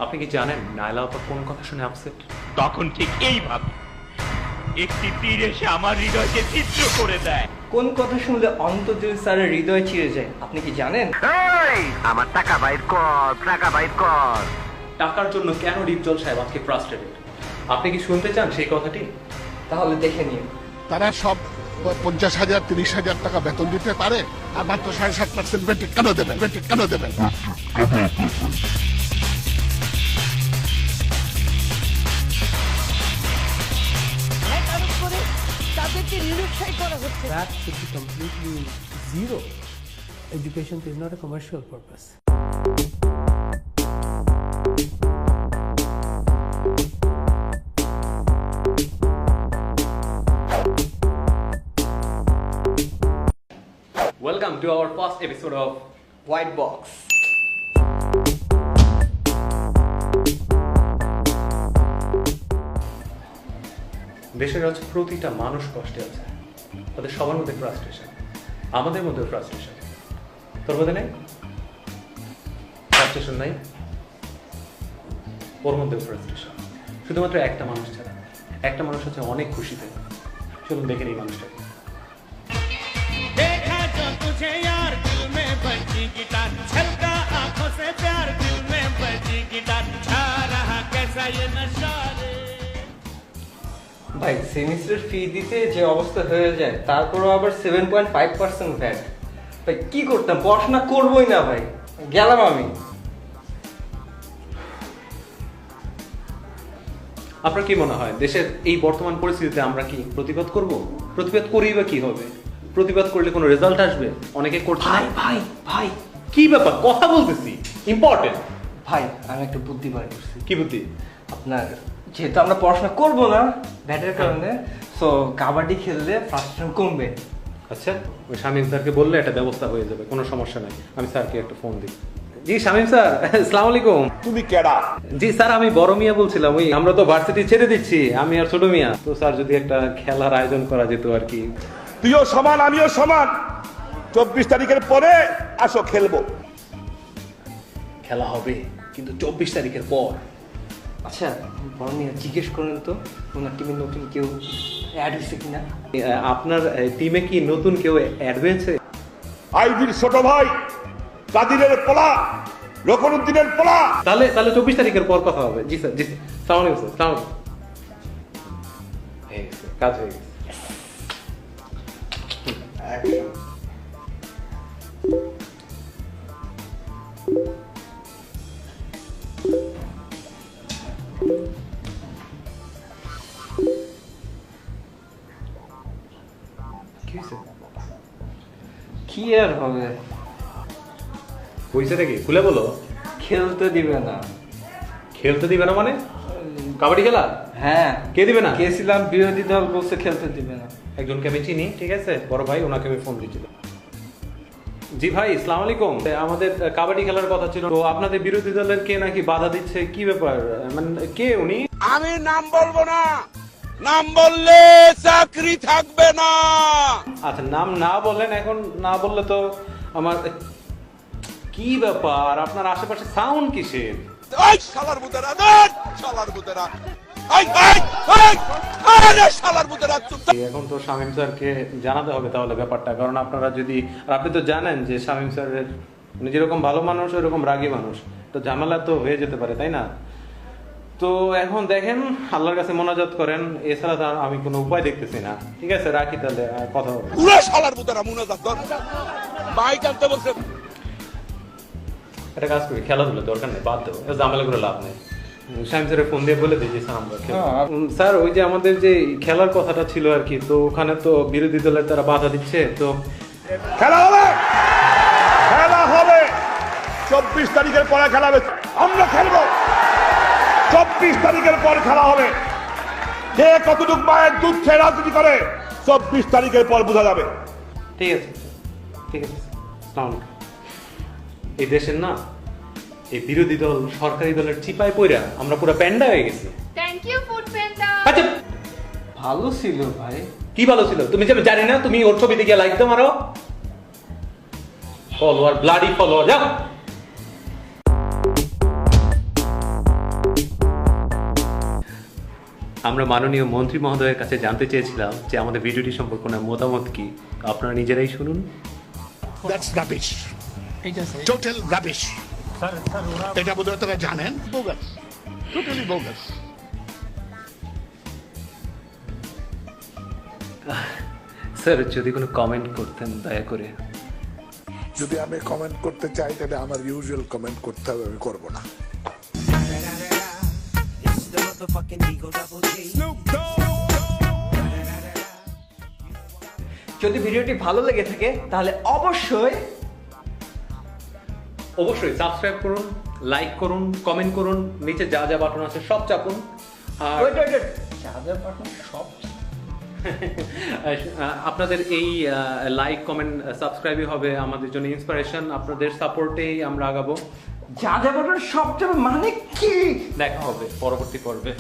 আপনি কি জানেন নাইলা আপা কোন কথা শুনে আপসেট? তখন ঠিক এইভাবে একটি তীর এসে আমার হৃদয়কে ছিদ্র করে দেয়। কোন কথা শুনলে অন্তর্জলি স্যারের হৃদয় চিরে যায় আপনি কি জানেন? আমার টাকা বাইর কর, টাকা বাইর কর। টাকার জন্য কেন ডিপজল সাহেব আজকে ফ্রাস্ট্রেটেড? আপনি কি শুনতে চান সেই কথাটি? তাহলে দেখে নিন। তারা সব 50,000 30,000 টাকা বেতন দিতে পারে, আর মাত্র 7.5% বেটে কেন দেবেন? বেটে কেন দেবেন? That should be completely zero. Education is not a commercial purpose. Welcome to our first episode of white box. দেশের হচ্ছে প্রতিটা মানুষ কষ্টে আছে, তাদের সবার মধ্যে ফ্রাস্ট্রেশন, আমাদের মধ্যে ফ্রাস্ট্রেশন। তোর মধ্যে নেই ফ্রাস্ট্রেশন? নাই? ওর মধ্যেও ফ্রাস্ট্রেশন, শুধুমাত্র একটা মানুষ ছাড়া। একটা মানুষ হচ্ছে অনেক খুশিতে। চলুন দেখে এই মানুষটাকে। देखा जो तुझे यार दिल में बजी गिटार, छलका आंखों से प्यार दिल में बजी गिटार, छा रहा कैसा ये नशा रे। ভাই সেমিস্টার ফি দিতে যে অবস্থা হয়ে যায়, তারপরও আবার 7.5% ভ্যাট। ভাই কি করতাম, পড়াশোনা করবোই না ভাই, গেলাম আমি। আপনার কি মনে হয় দেশের এই বর্তমান পরিস্থিতিতে আমরা কি প্রতিবাদ করব? প্রতিবাদ করেই বা কি হবে? প্রতিবাদ করলে কোনো রেজাল্ট আসবে? অনেকে করছে। ভাই ভাই ভাই কি ব্যাপার? কথা বলতেছি, ইম্পর্টেন্ট। ভাই আমি একটা বুদ্ধি বার করছি। কি বুদ্ধি? আপনার যেহেতু আমরা পড়াশোনা করবো না ব্যাটের কারণে, সো কাবাডি খেললে ফ্রাস্ট্রেশন কমবে। আচ্ছা, ওই শামীম স্যারকে বললে একটা ব্যবস্থা হয়ে যাবে, কোনো সমস্যা নাই। আমি স্যারকে একটা ফোন দিই। জি শামীম স্যার, আসসালামু আলাইকুম। তুমি কেডা? জি স্যার, আমি বড় মিয়া বলছিলাম। ওই আমরা তো ভার্সিটি ছেড়ে দিচ্ছি, আমি আর ছোট মিয়া। তো স্যার যদি একটা খেলার আয়োজন করা যেত আর কি। তুইও সমান আমিও সমান, 24 তারিখের পরে আসো খেলবো। খেলা হবে কিন্তু 24 তারিখের পর। আচ্ছা বড় নিয়ে জিজ্ঞেস করেন তো ওনার টিমে নতুন কেউ অ্যাড হয়েছে কিনা। আপনার টিমে কি নতুন কেউ অ্যাড হয়েছে? আইবির ছোট ভাই কাদিরের পোলা, রকনউদ্দিনের পোলা। তাহলে 24 তারিখের পর কথা হবে। জি স্যার, জি স্যার। সালাম আলাইকুম স্যার। সালাম আলাইকুম। হয়ে গেছে, কাজ হয়ে গেছে। কি হয়েছে? কি আর হবে, হয়েছেটা কি খুলে বলো। খেলতে দিবে না। খেলতে দিবে না মানে? কাবাডি খেলা? হ্যাঁ কে দিবে না? গেছিলাম, বিরোধী দল বলছে খেলতে দিবে না। একজনকে আমি চিনি, ঠিক আছে, বড় ভাই, ওনাকে আমি ফোন দিয়েছিল। জি ভাই, আসসালামু আলাইকুম। আমাদের কাবাডি খেলার কথা ছিল, তো আপনাদের বিরোধী দলের কে নাকি বাধা দিচ্ছে, কি ব্যাপার? মানে কে উনি? আমি নাম বলবো না, নাম বললে চাকরি থাকবে না। আচ্ছা নাম না বললেন, এখন না বললে তো আমার কি ব্যাপার? আপনার আশেপাশে সাউন্ড কিসের? এই শালার মুদেরা, শালার মুদেরা, এই এই এই আরে শালার মুদেরা চুপ। এখন তো শামীম স্যারকে জানাতে হবে তাহলে ব্যাপারটা, কারণ আপনারা যদি, আর আপনি তো জানেন যে শামীম স্যারের উনি যেরকম ভালো মানুষ ওইরকম রাগী মানুষ, তো ঝামেলা তো হয়ে যেতে পারে, তাই না? তো এখন দেখেন, আল্লাহর কাছে মোনাজাত করেন, এছাড়া তো আমি কোনো উপায় দেখতেছি না। ঠিক আছে, রাখি তাহলে, আর কথা হবে। পুরো শালার মুদেরা মুনাজাত কর, বাইক আনতে বলছে। একটা কাজ করি, খেলাধুলা দরকার নেই, বাদ দেবো, ঝামেলা করে লাভ নেই। শামীম স্যারের ফোন দিয়ে বলে দিই যে স্যার আমরা খেলবো। স্যার ওই যে আমাদের যে খেলার কথাটা ছিল আর কি, তো ওখানে তো বিরোধী দলের তারা বাধা দিচ্ছে। তো খেলা হবে, খেলা হবে 24 তারিখের পরে খেলা হবে। আমরা খেলবো 24 তারিখের পর খেলা হবে। কে কতটুক মায়ের দুধ খেয়ে রাজনীতি করে 24 তারিখের পর বোঝা যাবে। ঠিক আছে, ঠিক আছে, আসসালামু আলাইকুম। এই দেশের না এই বিরোধী দল সরকারি দলের চিপায় পইরা আমরা পুরো প্যান্ডা হয়ে গেছি। Thank you Food Panda. আচ্ছা ভালো ছিল ভাই। কি ভালো ছিল? তুমি যে জানি না, তুমি ওর ছবিতে গিয়ে লাইক দাও মারো। ফলোয়ার, ব্লাডি ফলোয়ার, যাও। আমরা মাননীয় মন্ত্রী মহোদয়ের কাছে জানতে চেয়েছিলাম যে আমাদের ভিডিওটি সম্পর্কে ওনার মতামত কি। আপনারা নিজেরাই শুনুন। That's rubbish, total rubbish. এটা বোধহয় তারা জানেন, বোগাস, টোটালি বোগাস। স্যার যদি কোনো কমেন্ট করতেন দয়া করে। যদি আমি কমেন্ট করতে চাই তাহলে আমার ইউজুয়াল কমেন্ট করতে হবে, আমি করবো না। যদি ভিডিওটি ভালো লেগে থাকে তাহলে অবশ্যই সাবস্ক্রাইব করুন, লাইক করুন, কমেন্ট করুন, নিচে যা যা বাটন আছে সব চাপুন। আর সব আপনাদের এই লাইক কমেন্ট সাবস্ক্রাইবই হবে আমাদের জন্য ইন্সপিরেশন। আপনাদের সাপোর্টেই আমরা আগাবো। যা যা বাটন সব চাপে মানে কি? দেখা হবে পরবর্তী পর্বে।